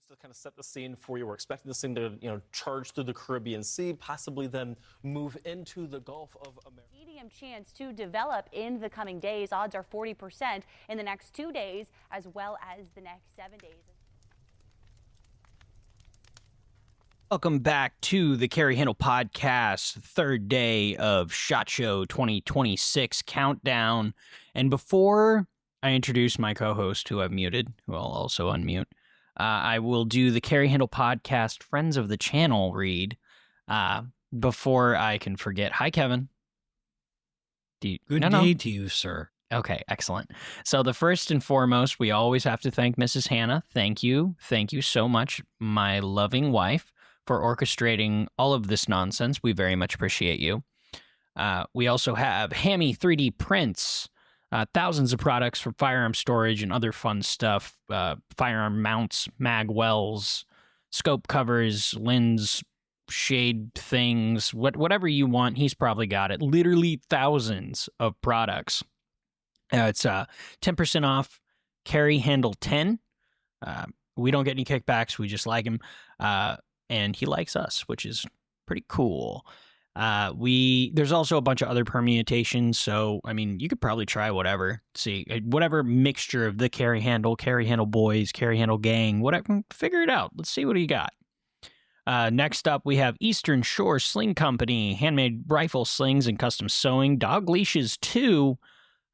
to kind of set the scene for you, we're expecting this thing to, charge through the Caribbean Sea, possibly then move into the Gulf of America. Medium chance to develop in the coming days. Odds are 40% in the next 2 days, as well as the next 7 days. Welcome back to the Carry Handle Podcast, third day of SHOT Show 2026 countdown. And before I introduce my co-host, who I've muted, who I'll also unmute, I will do the Carry Handle Podcast Friends of the Channel read before I can forget. Hi, Kevin. Good day to you, sir. Okay, excellent. So the first and foremost, we always have to thank Mrs. Hannah. Thank you. Thank you so much, my loving wife, for orchestrating all of this nonsense. We very much appreciate you. We also have Hammy 3D Prints, thousands of products for firearm storage and other fun stuff, firearm mounts, mag wells, scope covers, lens, shade things, whatever you want, he's probably got it. Literally thousands of products. It's 10% off Carry Handle 10. We don't get any kickbacks. We just like him. And he likes us, which is pretty cool. There's also a bunch of other permutations, so I mean, you could probably try whatever. See, whatever mixture of the Carry Handle Boys, Carry Handle Gang, whatever. Figure it out. Let's see what you got. Next up, we have Eastern Shore Sling Company, handmade rifle slings and custom sewing, dog leashes too.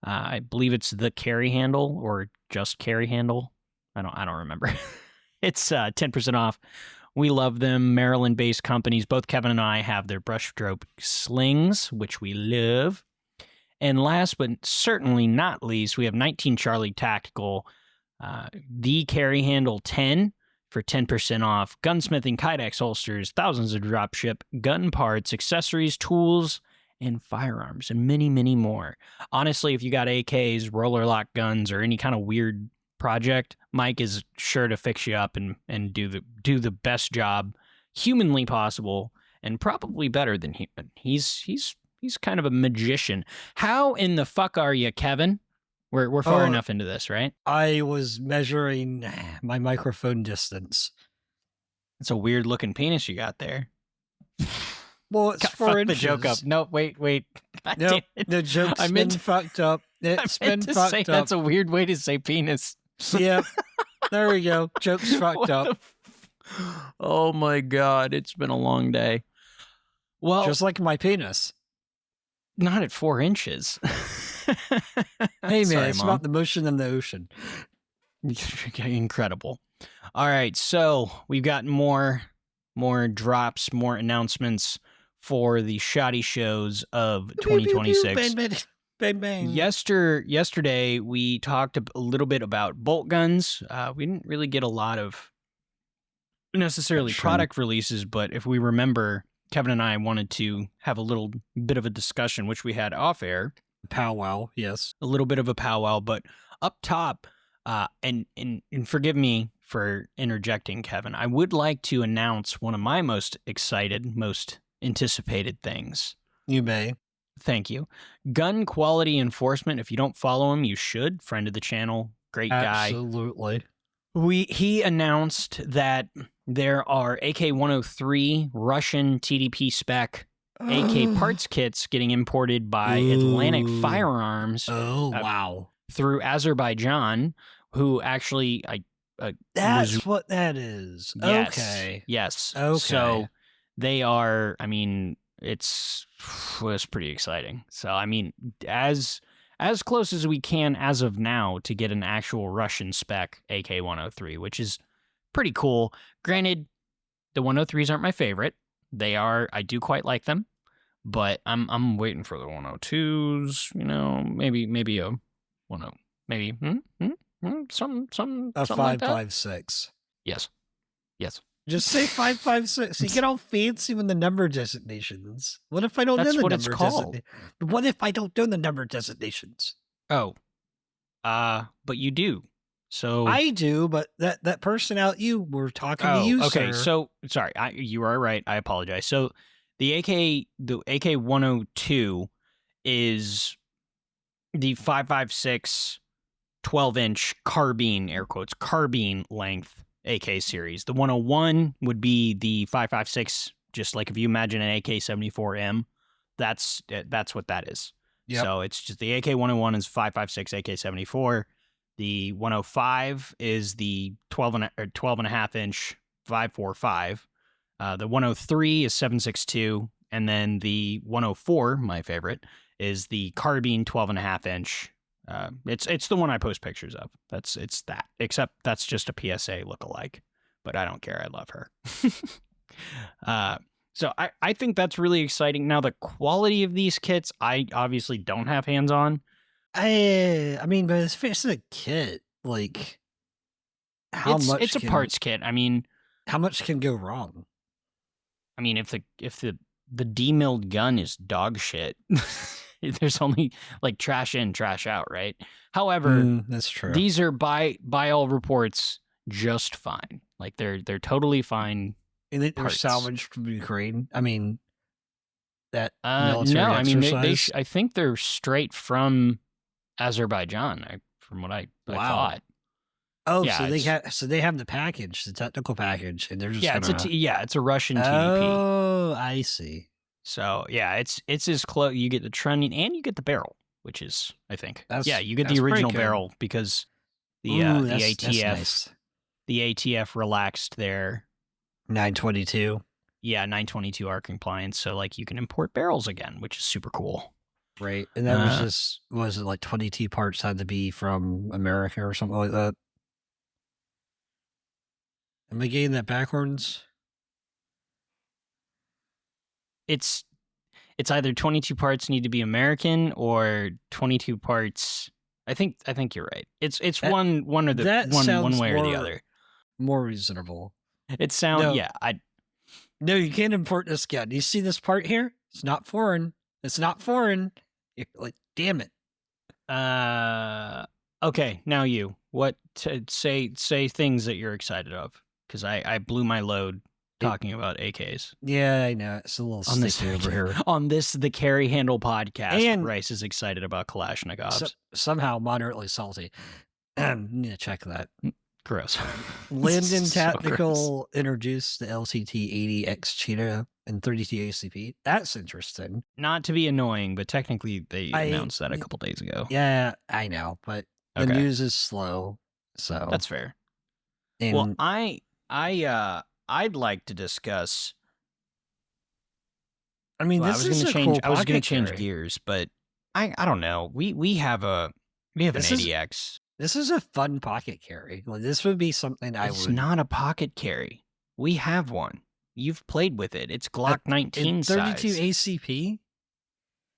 I believe it's the Carry Handle or just Carry Handle. I don't remember. It's 10% off. We love them. Maryland-based companies. Both Kevin and I have their brushstroke slings, which we love. And last but certainly not least, we have 19 Charlie Tactical, the Carry Handle 10 for 10% off. Gunsmithing, Kydex holsters, thousands of dropship, gun parts, accessories, tools, and firearms, and many, many more. Honestly, if you got AKs, roller lock guns, or any kind of weird project, Mike is sure to fix you up and do the best job humanly possible, and probably better than human. He's kind of a magician. How in the fuck are you, Kevin? We're far enough into this, right? I was measuring my microphone distance. It's a weird looking penis you got there. Well, it's 4 inches. The joke up. No, wait. No, the joke's been fucked up. It's been fucked up. That's a weird way to say penis. Yeah, there we go. Joke's fucked up. Oh my God, it's been a long day. Well, just like my penis. Not at 4 inches. Hey man, Sorry, it's Mom. about the motion in the ocean. Incredible. All right, so we've got more drops, more announcements for the shoddy shows of 2026. Bang, bang. Yesterday, we talked a little bit about bolt guns. We didn't really get a lot of necessarily product releases, but if we remember, Kevin and I wanted to have a little bit of a discussion, which we had off air. Powwow, yes. A little bit of a powwow, but up top, and forgive me for interjecting, Kevin, I would like to announce one of my most excited, most anticipated things. You may. Thank you. Gun quality enforcement. If you don't follow him, you should. Friend of the channel, great guy. Absolutely. He announced that there are AK-103 Russian TDP spec AK parts kits getting imported by Atlantic Firearms. Oh, wow. Through Azerbaijan, who actually that's what that is. Yes, okay. Yes. Okay. So they are, I mean, it's pretty exciting. So, I mean, as close as we can as of now to get an actual Russian spec AK-103, which is pretty cool. Granted, the 103s aren't my favorite. I do quite like them, but I'm waiting for the 102s, maybe a 10, maybe some a something like that. 5.56. Yes. Just say 5.56. You get all fancy with the number designations. What if I don't know the number designations? What if I don't know the number designations? Oh, but you do. So I do, but that person out you were talking to you, okay. sir. So sorry, you are right. I apologize. So the AK-102 is the 5.56 12-inch carbine, air quotes, carbine length AK series. The 101 would be the 5.56, just like if you imagine an AK-74M, that's what that is. Yep. So it's just the AK-101 is 5.56 AK-74. The 105 is the 12.5 inch 5.45. The 103 is 7.62, and then the 104, my favorite, is the carbine 12.5 inch. It's the one I post pictures of. It's that. Except that's just a PSA lookalike, but I don't care. I love her. So I think that's really exciting. Now the quality of these kits, I obviously don't have hands on. I mean, but it's a kit. Like, it's a parts kit. I mean, how much can go wrong? I mean, if the demilled gun is dog shit, there's only like trash in, trash out, right? However, that's true. These are by all reports just fine. Like they're totally fine. And they're salvaged from Ukraine. I mean, that military no, exercise? I mean I think they're straight from Azerbaijan, from what I thought. Oh, yeah, so they have the package, the technical package, and they're just it's a Russian TDP. Oh, I see. So yeah, it's as close. You get the trunnion and you get the barrel, which is you get the original barrel because the ATF the ATF relaxed their 922. Yeah, 922 ARC compliance, so like you can import barrels again, which is super cool. Right, and that was it like 22 parts had to be from America or something like that? Am I getting that backwards? It's either 22 parts need to be American or 22 parts. I think you're right. It's one or the one way or the other. More reasonable. It sounds No, you can't import this gun. You see this part here? It's not foreign. It's not foreign. You're like, damn it. Okay, now you. What say things that you're excited of? Because I blew my load talking about AKs. Yeah, I know. It's a little sticky over here. On the Carry Handle podcast, and Rice is excited about Kalashnikovs. Somehow moderately salty. Need to check that. Gross. Landon Tactical introduced the LCT-80X Cheetah and 32 ACP. That's interesting. Not to be annoying, but technically they announced that a couple days ago. Yeah, I know, but the news is slow, so that's fair. And well, I'd like to discuss. I mean, I was going to change gears, but I don't know. We have an ADX. This is a fun pocket carry. Like, this would be something It's not a pocket carry. We have one. You've played with it. It's Glock 19 32 size. ACP?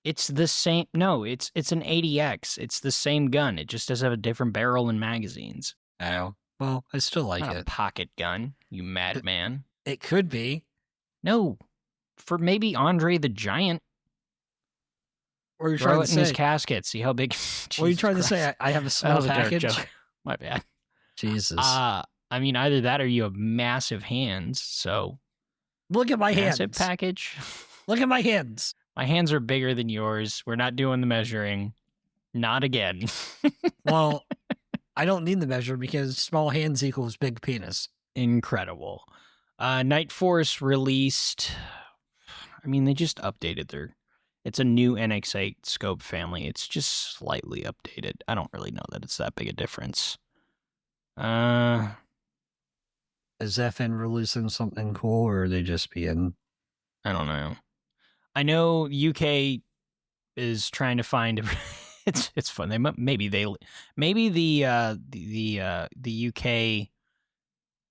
It's the same. No, it's an ADX. It's the same gun. It just does have a different barrel and magazines. Oh, well, I still like not it. A pocket gun, you madman. It could be. No, for maybe Andre the Giant. Or you're Throw trying it to in say his casket. See how big. What are you trying to say? I have a small package. Joke. My bad. Jesus. I mean, either that or you have massive hands. So look at my hands. Massive package. Look at my hands. My hands are bigger than yours. We're not doing the measuring. Not again. Well, I don't need the measure because small hands equals big penis. Incredible. Night Force released. I mean, they just updated their. It's a new NX8 scope family. It's just slightly updated. I don't really know that it's that big a difference. Is FN releasing something cool, or are they just being? I don't know. I know UK is trying to find. It's fun. Maybe the UK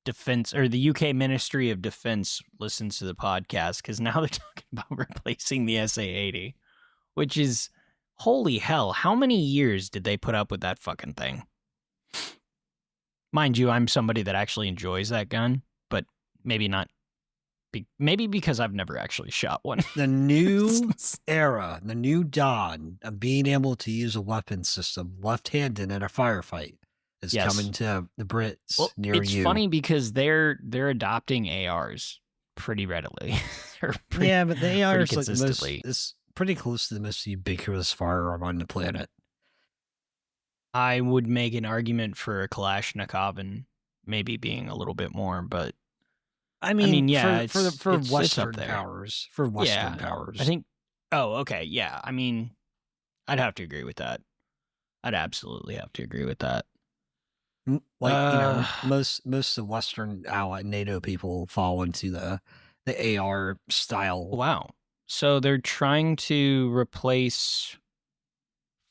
Defense or the UK Ministry of Defense listens to the podcast because now they're talking about replacing the SA-80, which is holy hell. How many years did they put up with that fucking thing? Mind you, I'm somebody that actually enjoys that gun, but maybe not. Maybe because I've never actually shot one. The new era, the new dawn of being able to use a weapon system left-handed in a firefight is coming to the Brits near you. It's funny because they're adopting ARs pretty readily. But the AR is like it's pretty close to the most ubiquitous firearm on the planet. I would make an argument for a Kalashnikov and maybe being a little bit more, but I mean, yeah, for it's Western up there. powers, for Western powers, I think. Oh, okay, yeah. I mean, I'd have to agree with that. I'd absolutely have to agree with that. Like most of the Western ally NATO people fall into the AR style. Wow. So they're trying to replace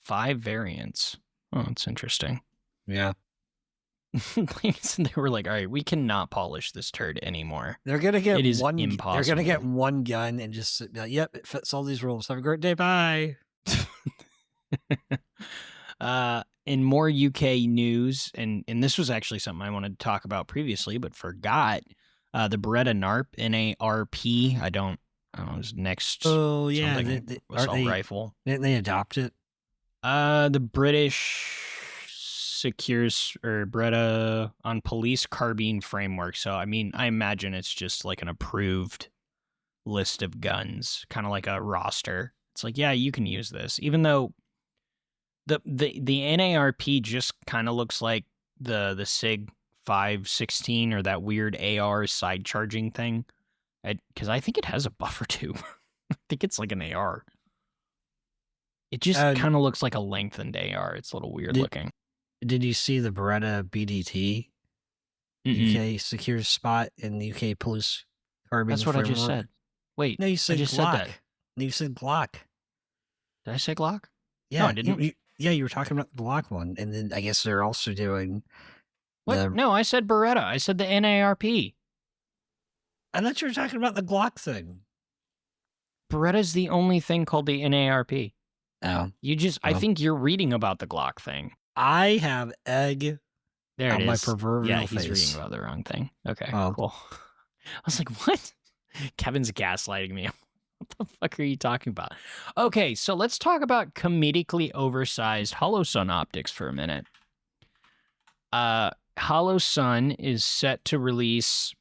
5 variants. Oh, that's interesting. Yeah. They were like, all right, we cannot polish this turd anymore. They're gonna get it is one. Impossible. They're gonna get one gun and just be like, yep, it fits all these rules. Have a great day. Bye. In more UK news, and this was actually something I wanted to talk about previously, but forgot. The Beretta NARP. I don't know. It was next. Oh yeah, assault rifle. Didn't they adopt it? The British secures or Beretta on police carbine framework. So I mean, I imagine it's just like an approved list of guns, kind of like a roster. It's like, yeah, you can use this, even though the NARP just kind of looks like the SIG 516 or that weird AR side charging thing, because I think it has a buffer too. I think it's like an AR. It just kind of looks like a lengthened AR. It's a little weird looking. Did you see the Beretta BDT UK secure spot in the UK police carbine? That's what I just said. Wait, no, you said I just Glock. said that. You said Glock. Did I say Glock? Yeah, no, I didn't. You were talking about the Glock one, and then I guess they're also doing. What? No, I said Beretta. I said the NARP. I thought you were talking about the Glock thing. Beretta's the only thing called the NARP. Oh. I think you're reading about the Glock thing. I have egg there on it my is. proverbial face. He's reading about the wrong thing. Okay, cool. I was like, what? Kevin's gaslighting me. What the fuck are you talking about? Okay, so let's talk about comedically oversized Holosun optics for a minute. Holosun is set to release,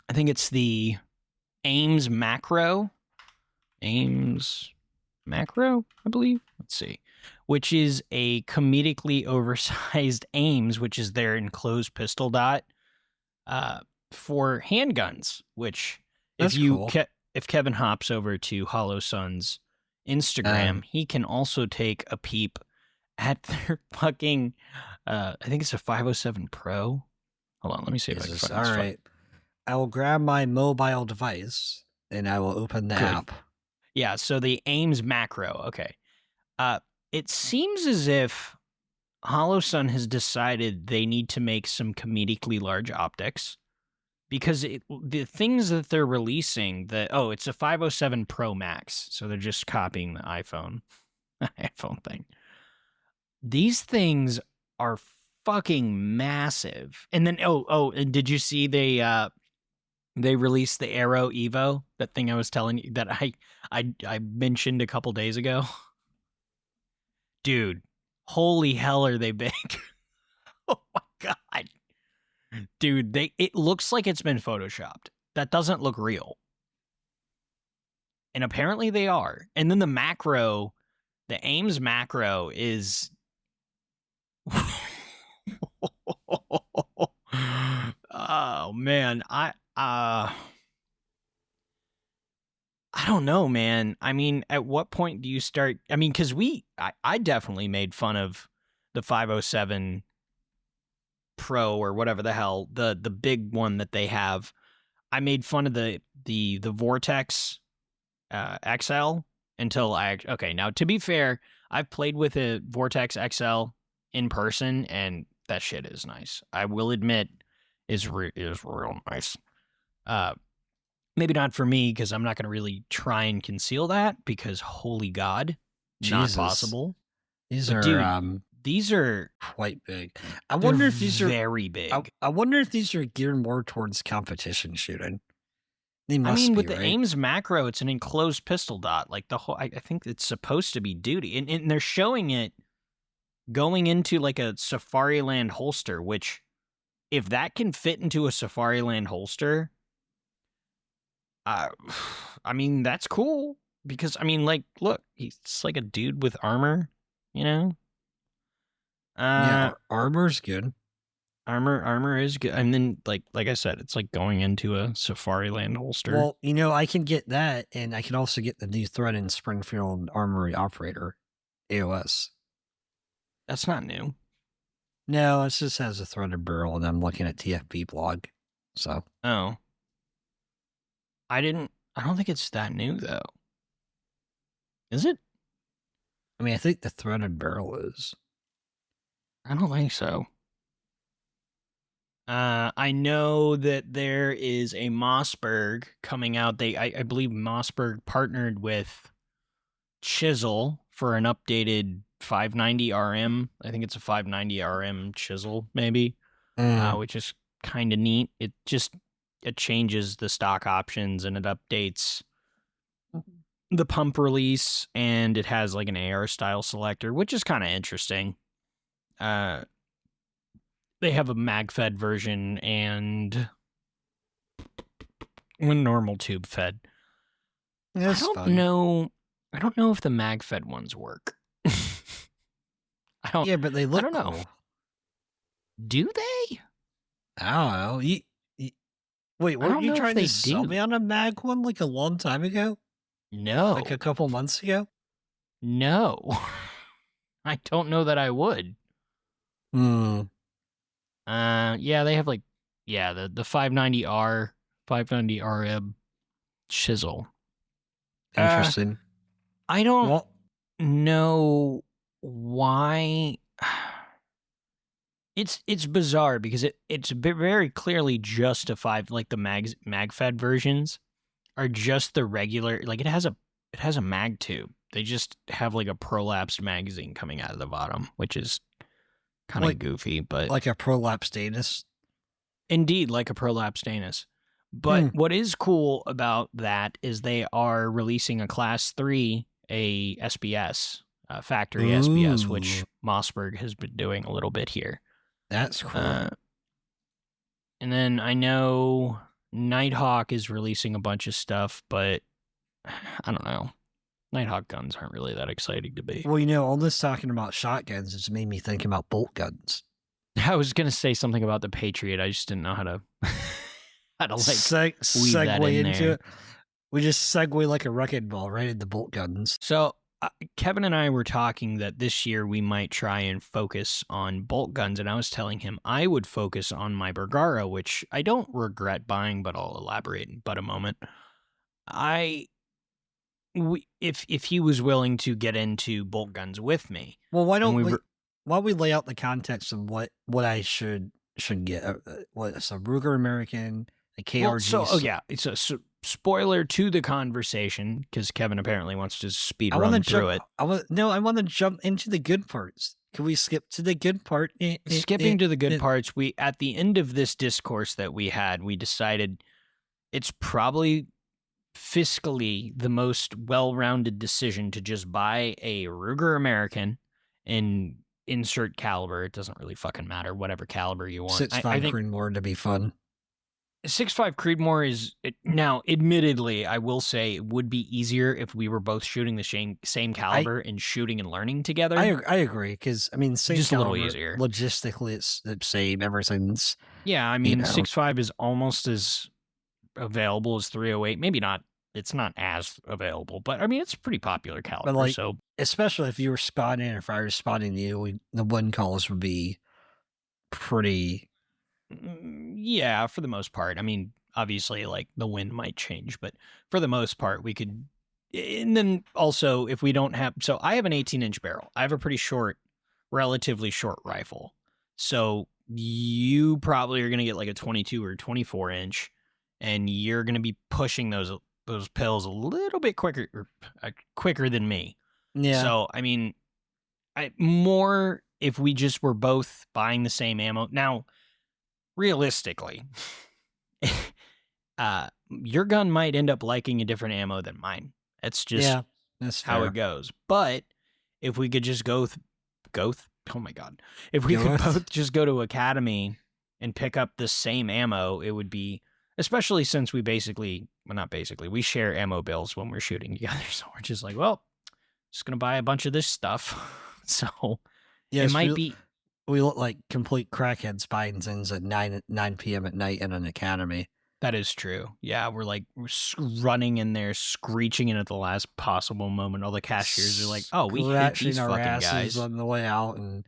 I think it's the Ames Macro. Ames Macro, I believe. Let's see. Which is a comedically oversized Ames, which is their enclosed pistol dot for handguns, which if Kevin hops over to Holosun's Instagram, he can also take a peep at their fucking I think it's a 507 Pro. Hold on, let me see if I can find this. All right. I will grab my mobile device and I will open the app. Yeah, so the Ames Macro. Okay. It seems as if Holosun has decided they need to make some comedically large optics because the things that they're releasing, it's a 507 Pro Max, so they're just copying the iPhone thing. These things are fucking massive. And then and did you see they released the Aero Evo, that thing I was telling you that I mentioned a couple days ago? Dude, holy hell are they big. Oh my god. Dude, it looks like it's been photoshopped. That doesn't look real. And apparently they are. And then the macro, the Ames Macro is oh man, I don't know, man. I mean, at what point do you start? I mean, because I definitely made fun of the 507 Pro or whatever the hell, the big one that they have. I made fun of the Vortex XL until now, to be fair, I've played with a Vortex XL in person, and that shit is nice. I will admit, is real nice. Maybe not for me, because I'm not going to really try and conceal that, because holy God, not possible. These are quite big. I wonder if these are very big. I wonder if these are geared more towards competition shooting. They must be, with right? the Ames Macro, it's an enclosed pistol dot. Like the whole, I think it's supposed to be duty, and they're showing it going into like a Safariland holster, which, if that can fit into a Safariland holster, I mean, that's cool, because I mean, like, look, he's like a dude with armor, you know. Yeah, armor's good. Armor is good. And then, like I said, it's like going into a Safariland holster. Well, I can get that, and I can also get the new Thread in Springfield Armory Operator, AOS. That's not new. No, it just has a threaded barrel, and I'm looking at TFB blog. So. Oh. I don't think it's that new, though. Is it? I mean, I think the threaded barrel is. I don't think so. I know that there is a Mossberg coming out. I believe Mossberg partnered with Chisel for an updated 590 RM. I think it's a 590 RM Chisel, maybe, which is kind of neat. It changes the stock options and it updates the pump release, and it has like an AR style selector, which is kind of interesting. They have a mag-fed version and a normal tube-fed. I don't know if the mag-fed ones work. Yeah, but they look I don't know. Cool. Do they? I don't know. Wait, weren't you trying to sell me on a mag one like a long time ago? No. Like a couple months ago? No. I don't know that I would. Yeah, they have the 590R, 590RM Chisel. Interesting. I don't know why. It's bizarre because it's very clearly justified. Like the mag-fed versions are just the regular. Like it has a mag tube. They just have like a prolapsed magazine coming out of the bottom, which is kind of goofy, but like a prolapsed anus. Indeed, like a prolapsed anus. But what is cool about that is they are releasing a Class 3, a SBS, factory SBS, which Mossberg has been doing a little bit here. That's cool. And then I know Nighthawk is releasing a bunch of stuff, but I don't know. Nighthawk guns aren't really that exciting to me. Well, all this talking about shotguns has made me think about bolt guns. I was going to say something about the Patriot. I just didn't know how to segue into it. We just segue like a wrecking ball right into bolt guns. So Kevin and I were talking that this year we might try and focus on bolt guns, and I was telling him I would focus on my Bergara, which I don't regret buying, but I'll elaborate in but a moment. If he was willing to get into bolt guns with me. Well, why don't we lay out the context of what I should get? What's a Ruger American, a KRG? It's a spoiler to the conversation because Kevin apparently wants to speed run through it. I want to jump into the good parts. Can we skip to the good part? Skipping to the good parts, we at the end of this discourse that we had, we decided it's probably fiscally the most well-rounded decision to just buy a Ruger American and insert caliber. It doesn't really fucking matter, whatever caliber you want. 6.5 Creedmoor to be fun. 6.5 Creedmoor is now. Admittedly, I will say it would be easier if we were both shooting the same caliber and shooting and learning together. I agree because same just caliber, a little easier. Logistically, it's the same. Everything's 6.5 is almost as available as 308. Maybe not. It's not as available, but it's a pretty popular caliber. But so especially if you were spotting, if I was spotting you, the win calls would be pretty. Yeah, for the most part. Obviously, like the wind might change, but for the most part, we could. And then also, if we don't have, so I have an 18-inch barrel. I have a pretty relatively short rifle. So you probably are going to get like a 22 or 24-inch, and you're going to be pushing those pills a little bit quicker than me. Yeah. So, more if we just were both buying the same ammo. Now, realistically, your gun might end up liking a different ammo than mine. That's just that's how it goes. But if we could just oh my God. If we could both just go to Academy and pick up the same ammo, it would be, especially since we we share ammo bills when we're shooting together. So we're just like, well, just going to buy a bunch of this stuff. So it might be. we look like complete crackheads buying things at 9 p.m. at night in an academy. That is true. Yeah, we're running in there, screeching in at the last possible moment. All the cashiers are like, "Oh, we hate these our fucking asses guys." on the way out and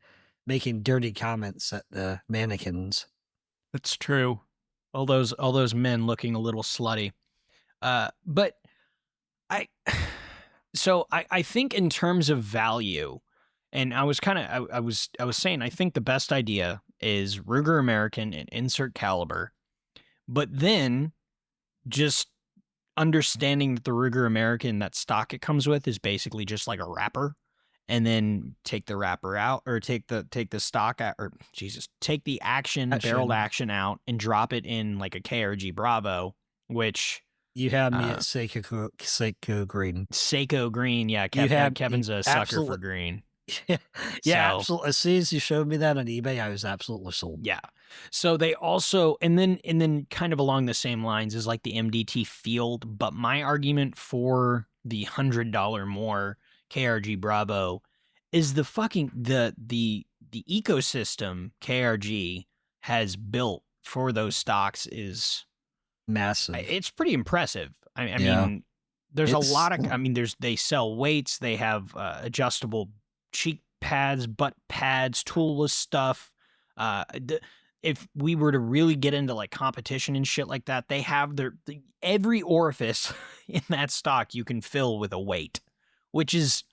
making dirty comments at the mannequins. That's true. All those men looking a little slutty. But I think in terms of value, and I was saying I think the best idea is Ruger American and insert caliber. But then just understanding that the Ruger American, that stock it comes with, is basically just like a wrapper, and then take the wrapper out, or take the stock out, or take the barreled action out and drop it in like a KRG Bravo, which you have me at Seiko Green. Seiko Green, yeah. Kevin's a sucker for green. Yeah, absolutely. As soon as you showed me that on eBay, I was absolutely sold. Yeah. So they also, and then kind of along the same lines is like the MDT Field, but my argument for the $100 more KRG Bravo is the ecosystem KRG has built for those stocks is massive. It's pretty impressive. I mean, there's a lot of, they sell weights, they have adjustable cheek pads, butt pads, toolless stuff. If we were to really get into like competition and shit like that, they have every orifice in that stock you can fill with a weight, which is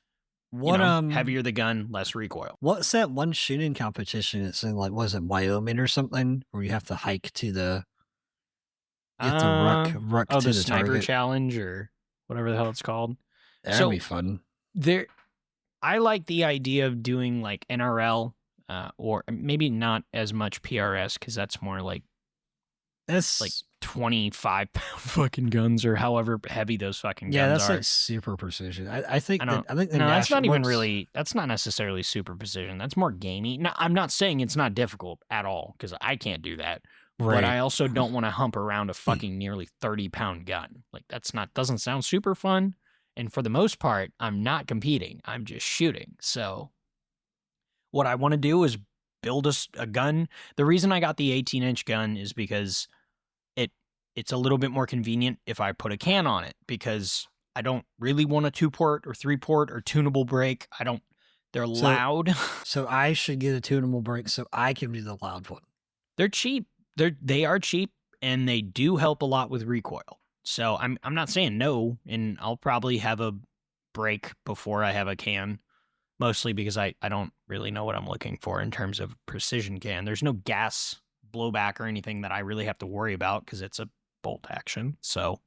heavier the gun, less recoil. What's that one shooting competition? It's in like, was it Wyoming or something, where you have to hike to the ruck to the the sniper target. challenge or whatever the hell it's called. That'd be fun. I like the idea of doing like NRL, or maybe not as much PRS, because that's more like 25-pound fucking guns, or however heavy those fucking guns are. Yeah, that's like super precision. I think that's not even really. That's not necessarily super precision. That's more gamey. No, I'm not saying it's not difficult at all, because I can't do that. Right. But I also don't want to hump around a fucking nearly 30-pound gun. Like, doesn't sound super fun. And for the most part, I'm not competing. I'm just shooting. So what I want to do is build a gun. The reason I got the 18-inch gun is because it's a little bit more convenient if I put a can on it, because I don't really want a 2-port or 3-port or tunable brake. They're loud. So I should get a tunable brake so I can be the loud one. They're cheap. They are cheap, and they do help a lot with recoil. So I'm not saying no, and I'll probably have a brake before I have a can, mostly because I don't really know what I'm looking for in terms of precision can. There's no gas blowback or anything that I really have to worry about, because it's a bolt action. So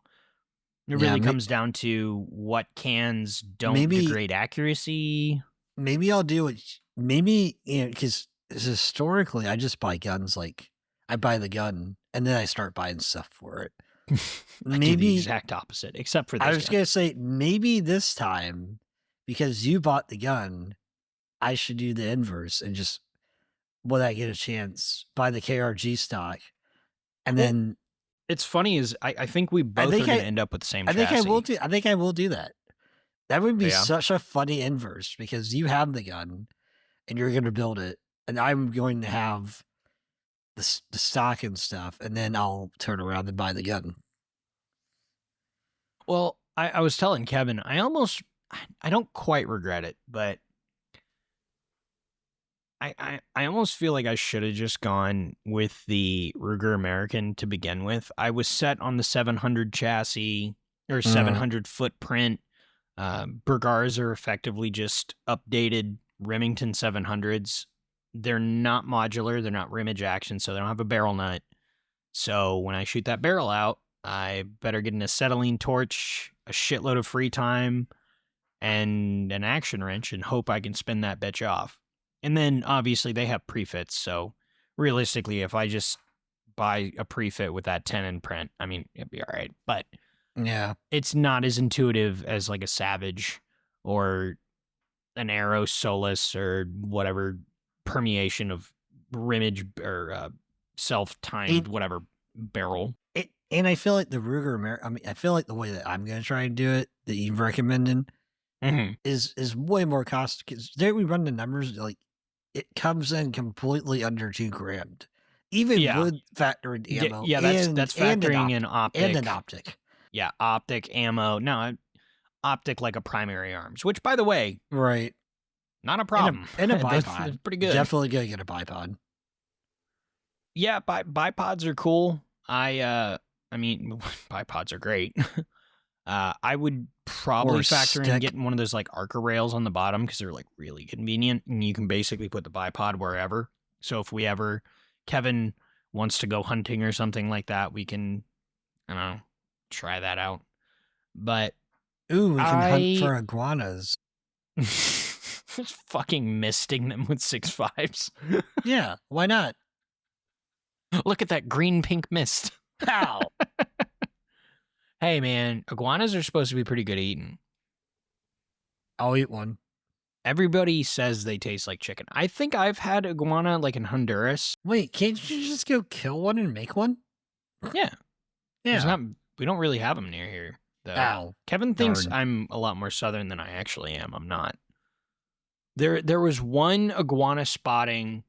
it really comes down to what cans don't degrade accuracy. Maybe I'll do it. Maybe, because historically I just buy guns, like I buy the gun and then I start buying stuff for it. Maybe the exact opposite, except for this. I was going to say, maybe this time, because you bought the gun, I should do the inverse and just, when I get a chance, buy the KRG stock. And then it's funny is I think we both are going to end up with the same chassis. I think I will do that. That would be such a funny inverse, because you have the gun and you're going to build it, and I'm going to have the stock and stuff, and then I'll turn around and buy the gun. Well, I was telling Kevin, I don't quite regret it, but I almost feel like I should have just gone with the Ruger American to begin with. I was set on the 700 chassis, or 700 footprint. Bergars are effectively just updated Remington 700s. They're not modular. They're not rimage action, so they don't have a barrel nut. So when I shoot that barrel out, I better get an acetylene torch, a shitload of free time, and an action wrench, and hope I can spin that bitch off. And then, obviously, they have prefits, so realistically, if I just buy a prefit with that 10 in print, I mean, it'd be all right. But yeah, it's not as intuitive as like a Savage or an Aero Solus or whatever permeation of rimage or self-timed whatever barrel. And I feel like the Ruger American, I feel like the way that I'm going to try and do it, that you've recommended, is way more cost, because there we run the numbers, like it comes in completely under $2,000, even Yeah. with factored ammo. Yeah, that's factoring in optic. And an optic. Yeah, optic, ammo. No, optic like a primary arms, which, by the way, right, not a problem. And a bipod. That's pretty good. Definitely gonna get a bipod. Yeah, bipods are cool. I mean, bipods are great. I would probably factor in getting one of those like Arca rails on the bottom because they're like really convenient, and you can basically put the bipod wherever. So if Kevin wants to go hunting or something like that, we can, I don't know, try that out. But ooh, we can hunt for iguanas. Just fucking misting them with 6.5s. Yeah, why not? Look at that green-pink mist. Ow. Hey, man, iguanas are supposed to be pretty good eating. I'll eat one. Everybody says they taste like chicken. I think I've had iguana like in Honduras. Wait, can't you just go kill one and make one? Yeah. Yeah. We don't really have them near here, though. Ow. Kevin thinks Darn. I'm a lot more southern than I actually am. I'm not. There was one iguana spotting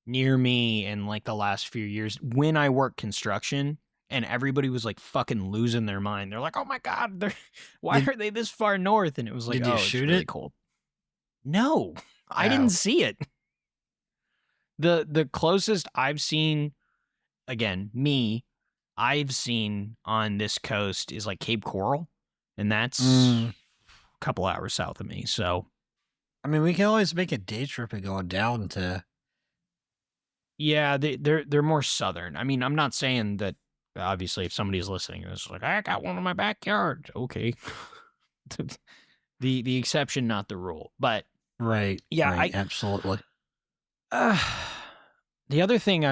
near me in like the last few years when I worked construction, and everybody was like fucking losing their mind. They're like, "Oh my god, why are they this far north?" And it was like, did you shoot it's really it? cool. No, I didn't see it. The closest I've seen, again, I've seen on this coast is like Cape Coral, and that's a couple hours south of me. So, I mean, we can always make a day trip and go down to. Yeah, they're more southern. I mean, I'm not saying that. Obviously, if somebody's listening, it's like I got one in my backyard. Okay, the exception, not the rule. But right, yeah, right, absolutely. The other thing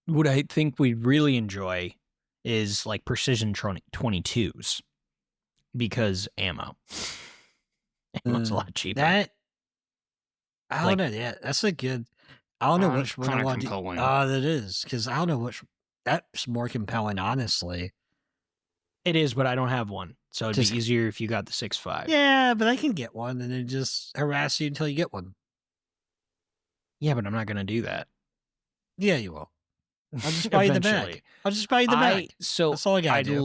what I think we'd really enjoy is like precision 22s because ammo. Ammo's a lot cheaper. I don't know. Yeah, that's a good. I don't know which one I want to. That is because I don't know which. That's more compelling, honestly. It is, but I don't have one, so it'd be easier if you got the 6.5. Yeah, but I can get one and then just harass you until you get one. Yeah, but I'm not gonna do that. Yeah, you will. I'll just buy you the bag. I'll just buy you the bag. So that's all I gotta do.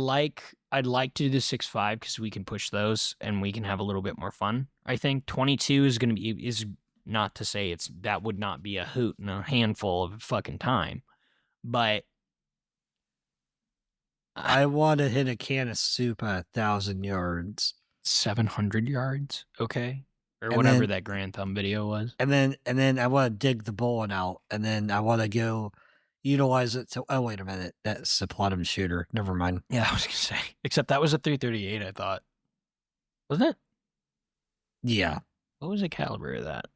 I'd like to do the 6.5 because we can push those and we can have a little bit more fun. I think 22 is not to say that would not be a hoot and a handful of fucking time, but I want to hit a can of soup at 1,000 yards. 700 yards, okay, or whatever that Grand Thumb video was. And then I want to dig the bullet out, and then I want to go utilize it to. Oh wait a minute, that's a platinum shooter. Never mind. Yeah, I was gonna say. Except that was a 338. I thought, wasn't it? Yeah. What was the caliber of that?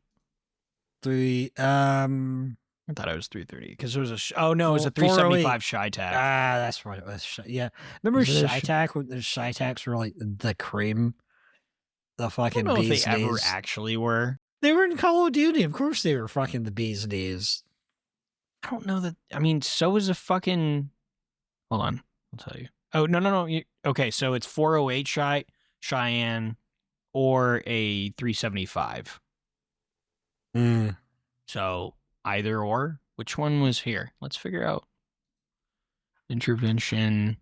I thought it was 330 because it was it was a 375 Shy-Tac. That's right. It was yeah. Remember Shy-Tac? When the Shy-Tacs were like the cream, the fucking. I don't know bees if they knees. ever actually were. They were in Call of Duty. Of course, they were fucking the bees knees. I don't know that. I mean, so was a fucking. Hold on, I'll tell you. Oh no. Okay, so it's 408 Cheyenne or a 375. So. Either or. Which one was here? Let's figure out. Intervention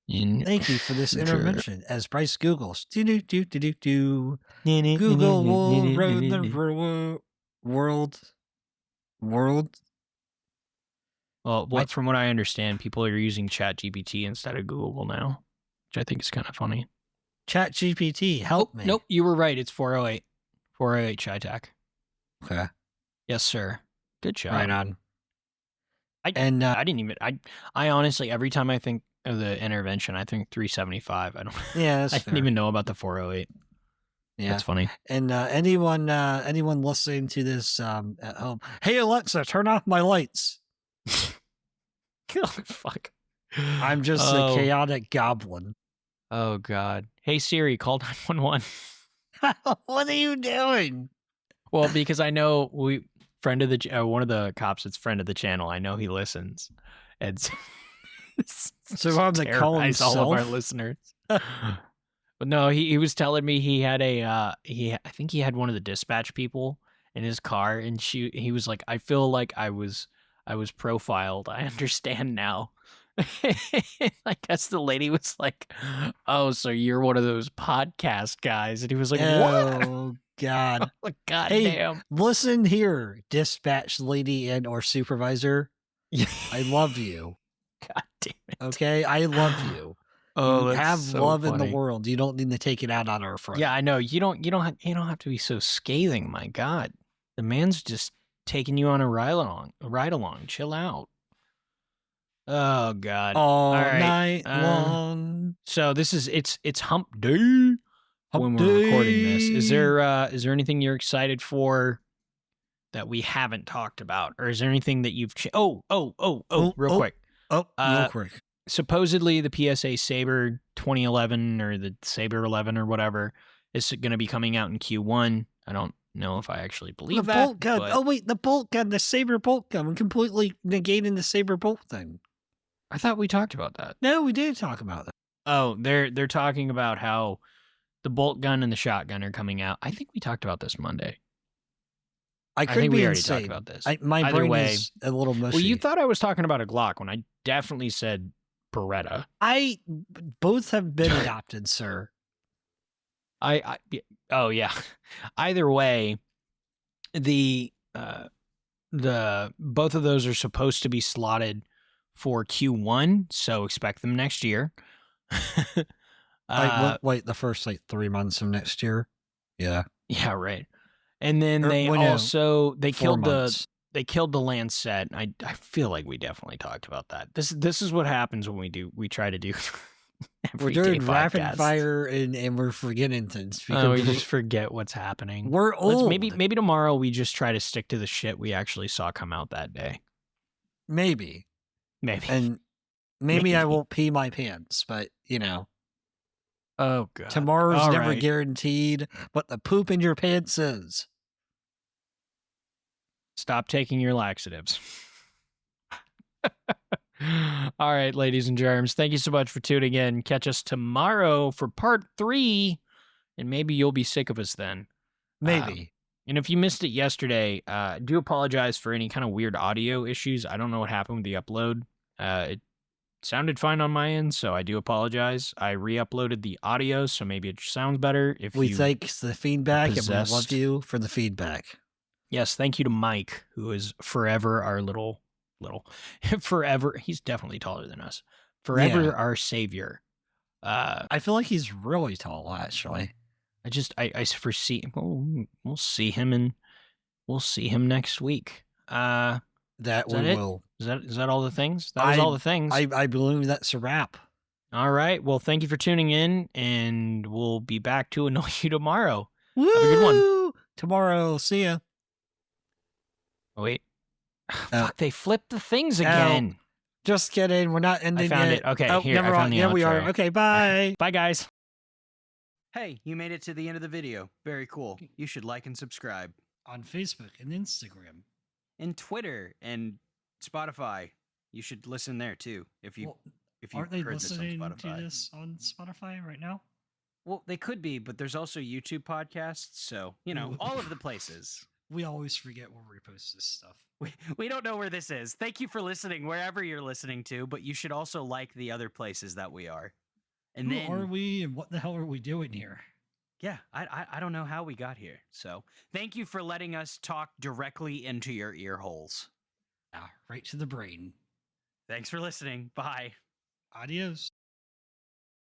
in. Thank you for this intervention. As Bryce Googles. Google will run the world. Well, from what I understand, people are using ChatGPT instead of Google now, which I think is kind of funny. ChatGPT, help me. Nope, you were right. It's 408. 408 Shy-Tac. Okay. Yes, sir. Good job. Right on. I didn't even. I honestly, every time I think of the intervention, I think 375. I don't. Yeah, that's I didn't even know about the 408. Yeah, that's funny. And anyone listening to this at home, hey Alexa, turn off my lights. Oh, fuck. I'm just a chaotic goblin. Oh God. Hey Siri, call 911. What are you doing? Well, because I know one of the cops that's friend of the channel. I know he listens, and so I'm the call himself. All of our listeners. But no, he was telling me he had I think he had one of the dispatch people, in his car, and he was like, I feel like I was profiled. I understand now. I guess the lady was like, oh, so you're one of those podcast guys. And he was like, what? Oh, God. Like, God Hey, damn. listen here, dispatch lady and or supervisor. I love you. God damn it. Okay? I love you. Oh, You that's have so love in funny. the world. You don't need to take it out on our friend. Yeah, I know. You don't have to be so scathing. My God, the man's just taking you on a ride along. Chill out. Oh God. All right. night long. So it's hump day when we're recording this. Is there anything you're excited for that we haven't talked about, or is there anything that you've real quick? Real quick. Supposedly the PSA Saber 2011 or the Saber 11 or whatever is going to be coming out in Q1. I don't know if I actually believe the that. Bolt gun. But Oh wait, the Bolt gun, the Saber Bolt gun. I'm completely negating the Saber Bolt thing. I thought we talked about that. No, we did talk about that. Oh, they're talking about how the bolt gun and the shotgun are coming out. I think we talked about this Monday. I think could we be already insane. talked about this. My Either brain way- is a little mushy. Well, you thought I was talking about a Glock when I definitely said Beretta. Both have been adopted, sir. Oh yeah. Either way, the both of those are supposed to be slotted for Q1, so expect them next year. Wait, the first 3 months of next year. Yeah. Yeah, right. And then Or, they well, no, also 4 killed months. the Lancet. I feel like we definitely talked about that. This is what happens when we try to do We're doing everyday rapid podcasts. fire and we're forgetting things. Oh, we just forget what's happening. We're old. Maybe tomorrow we just try to stick to the shit we actually saw come out that day. Maybe. And maybe I won't pee my pants, but Oh god. tomorrow's All never right. guaranteed, but the poop in your pants is. Stop taking your laxatives. All right, ladies and germs, thank you so much for tuning in. Catch us tomorrow for part 3, and maybe you'll be sick of us then. Maybe. And if you missed it yesterday, I do apologize for any kind of weird audio issues. I don't know what happened with the upload. It sounded fine on my end, so I do apologize. I re-uploaded the audio, so maybe it sounds better. If We you thank the feedback and we possessed- love you for the feedback. Yes, thank you to Mike, who is forever our little, forever. He's definitely taller than us. Forever Yeah. our savior. I feel like he's really tall, actually. I foresee. We'll see him next week. That Is we that it? will. Is that all the things? That was all the things. I believe that's a wrap. All right. Well, thank you for tuning in, and we'll be back to annoy you tomorrow. Woo! Have a good one. Tomorrow. See ya. Oh, wait. Fuck, they flipped the things again. Just kidding. We're not ending I found yet. it. Okay, Oh, here, never I found mind. the Yeah, we are. outro. Okay, bye. Bye, guys. Hey, you made it to the end of the video. Very cool. You should like and subscribe. On Facebook and Instagram. And Twitter and Spotify. You should listen there too. If you Aren't they heard this on listening to Spotify. this on Spotify right now? Well, they could be, but there's also YouTube podcasts, so all of the places. We always forget where we post this stuff. We don't know where this is. Thank you for listening wherever you're listening to, but you should also like the other places that we are. And Who then are we and what the hell are we doing here? yeah, I don't know how we got here. So thank you for letting us talk directly into your ear holes. Ah, right to the brain. Thanks for listening. Bye. Adios.